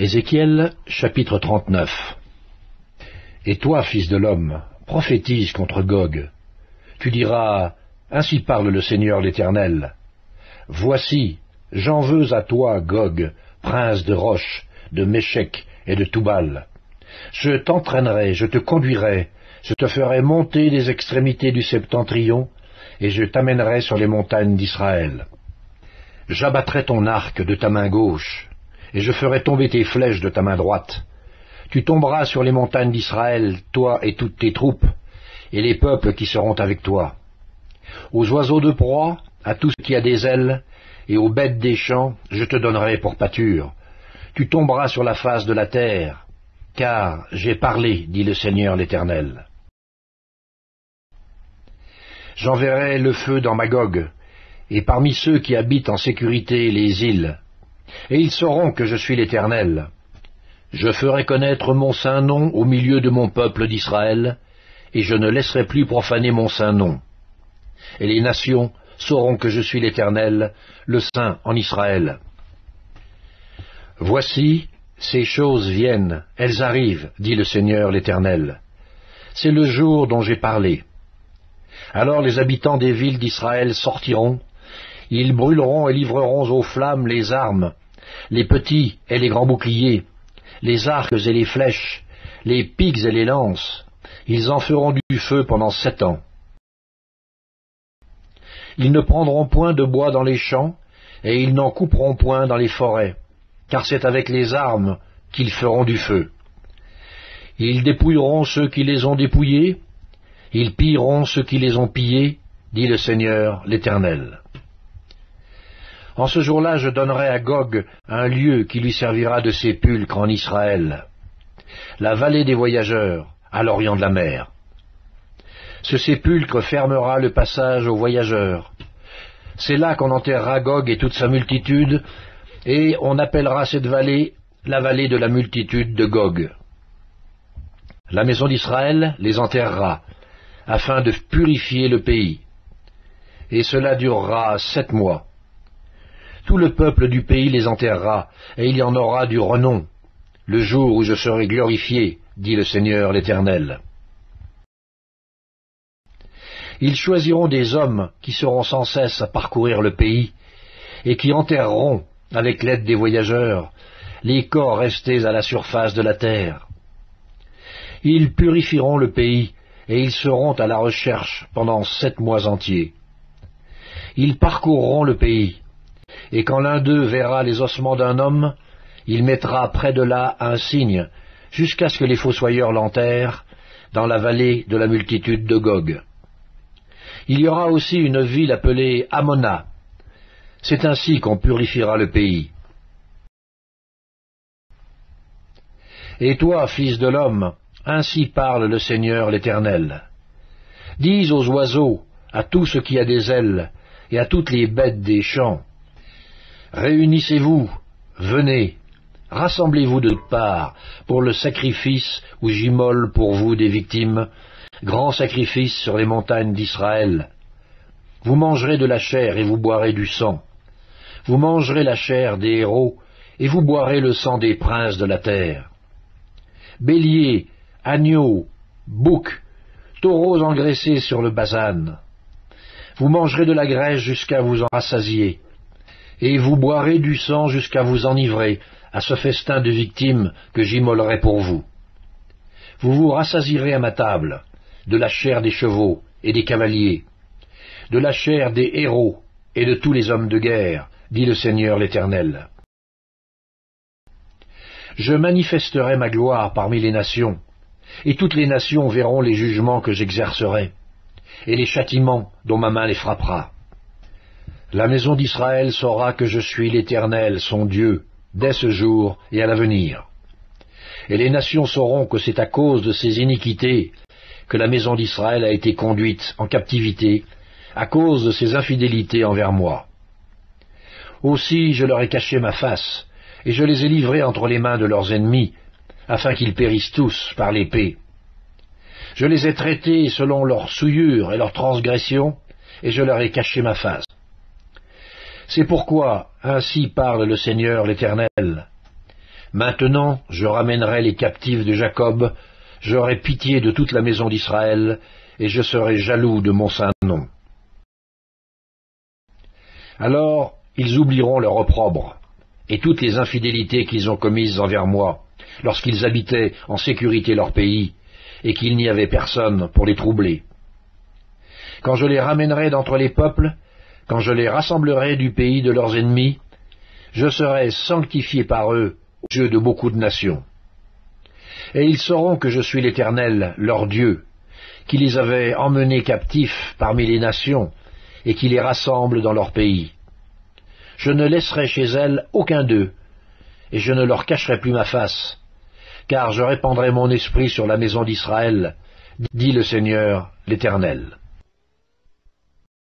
Ézéchiel, chapitre 39. Et toi, fils de l'homme, prophétise contre Gog. Tu diras, ainsi parle le Seigneur l'Éternel. Voici, j'en veux à toi, Gog, prince de Roche, de Méchec et de Toubal. Je t'entraînerai, je te conduirai, je te ferai monter des extrémités du septentrion, et je t'amènerai sur les montagnes d'Israël. J'abattrai ton arc de ta main gauche, et je ferai tomber tes flèches de ta main droite. Tu tomberas sur les montagnes d'Israël, toi et toutes tes troupes, et les peuples qui seront avec toi. Aux oiseaux de proie, à tout ce qui a des ailes, et aux bêtes des champs, je te donnerai pour pâture. Tu tomberas sur la face de la terre, car j'ai parlé, dit le Seigneur l'Éternel. J'enverrai le feu dans Magog, et parmi ceux qui habitent en sécurité les îles, et ils sauront que je suis l'Éternel. Je ferai connaître mon saint nom au milieu de mon peuple d'Israël, et je ne laisserai plus profaner mon saint nom. Et les nations sauront que je suis l'Éternel, le Saint en Israël. Voici, ces choses viennent, elles arrivent, dit le Seigneur l'Éternel. C'est le jour dont j'ai parlé. Alors les habitants des villes d'Israël sortiront, ils brûleront et livreront aux flammes les armes, les petits et les grands boucliers, les arcs et les flèches, les pics et les lances. Ils en feront du feu pendant 7 ans. Ils ne prendront point de bois dans les champs, et ils n'en couperont point dans les forêts, car c'est avec les armes qu'ils feront du feu. Ils dépouilleront ceux qui les ont dépouillés, ils pilleront ceux qui les ont pillés, dit le Seigneur l'Éternel. En ce jour-là, je donnerai à Gog un lieu qui lui servira de sépulcre en Israël, la vallée des voyageurs, à l'orient de la mer. Ce sépulcre fermera le passage aux voyageurs. C'est là qu'on enterrera Gog et toute sa multitude, et on appellera cette vallée la vallée de la multitude de Gog. La maison d'Israël les enterrera, afin de purifier le pays. Et cela durera 7 mois. Tout le peuple du pays les enterrera, et il y en aura du renom, le jour où je serai glorifié, dit le Seigneur l'Éternel. Ils choisiront des hommes qui seront sans cesse à parcourir le pays, et qui enterreront, avec l'aide des voyageurs, les corps restés à la surface de la terre. Ils purifieront le pays, et ils seront à la recherche pendant 7 mois entiers. Ils parcourront le pays, et quand l'un d'eux verra les ossements d'un homme, il mettra près de là un signe, jusqu'à ce que les fossoyeurs l'enterrent, dans la vallée de la multitude de Gog. Il y aura aussi une ville appelée Amona. C'est ainsi qu'on purifiera le pays. Et toi, fils de l'homme, ainsi parle le Seigneur l'Éternel. Dis aux oiseaux, à tout ce qui a des ailes, et à toutes les bêtes des champs, réunissez-vous, venez, rassemblez-vous de toutes parts, pour le sacrifice où j'immole pour vous des victimes, grand sacrifice sur les montagnes d'Israël. Vous mangerez de la chair et vous boirez du sang. Vous mangerez la chair des héros, et vous boirez le sang des princes de la terre. Béliers, agneaux, boucs, taureaux engraissés sur le Basan. Vous mangerez de la graisse jusqu'à vous en rassasier, et vous boirez du sang jusqu'à vous enivrer à ce festin de victimes que j'immolerai pour vous. Vous vous rassasierez à ma table, de la chair des chevaux et des cavaliers, de la chair des héros et de tous les hommes de guerre, dit le Seigneur l'Éternel. Je manifesterai ma gloire parmi les nations, et toutes les nations verront les jugements que j'exercerai, et les châtiments dont ma main les frappera. La maison d'Israël saura que je suis l'Éternel, son Dieu, dès ce jour et à l'avenir. Et les nations sauront que c'est à cause de ces iniquités que la maison d'Israël a été conduite en captivité, à cause de ses infidélités envers moi. Aussi je leur ai caché ma face, et je les ai livrés entre les mains de leurs ennemis, afin qu'ils périssent tous par l'épée. Je les ai traités selon leurs souillures et leurs transgressions, et je leur ai caché ma face. C'est pourquoi, ainsi parle le Seigneur l'Éternel, Maintenant je ramènerai les captifs de Jacob, j'aurai pitié de toute la maison d'Israël, et je serai jaloux de mon saint nom. Alors ils oublieront leur opprobre, et toutes les infidélités qu'ils ont commises envers moi, lorsqu'ils habitaient en sécurité leur pays, et qu'il n'y avait personne pour les troubler. Quand je les ramènerai d'entre les peuples, quand je les rassemblerai du pays de leurs ennemis, je serai sanctifié par eux aux yeux de beaucoup de nations. Et ils sauront que je suis l'Éternel, leur Dieu, qui les avait emmenés captifs parmi les nations, et qui les rassemble dans leur pays. Je ne laisserai chez elles aucun d'eux, et je ne leur cacherai plus ma face, car je répandrai mon esprit sur la maison d'Israël, dit le Seigneur, l'Éternel.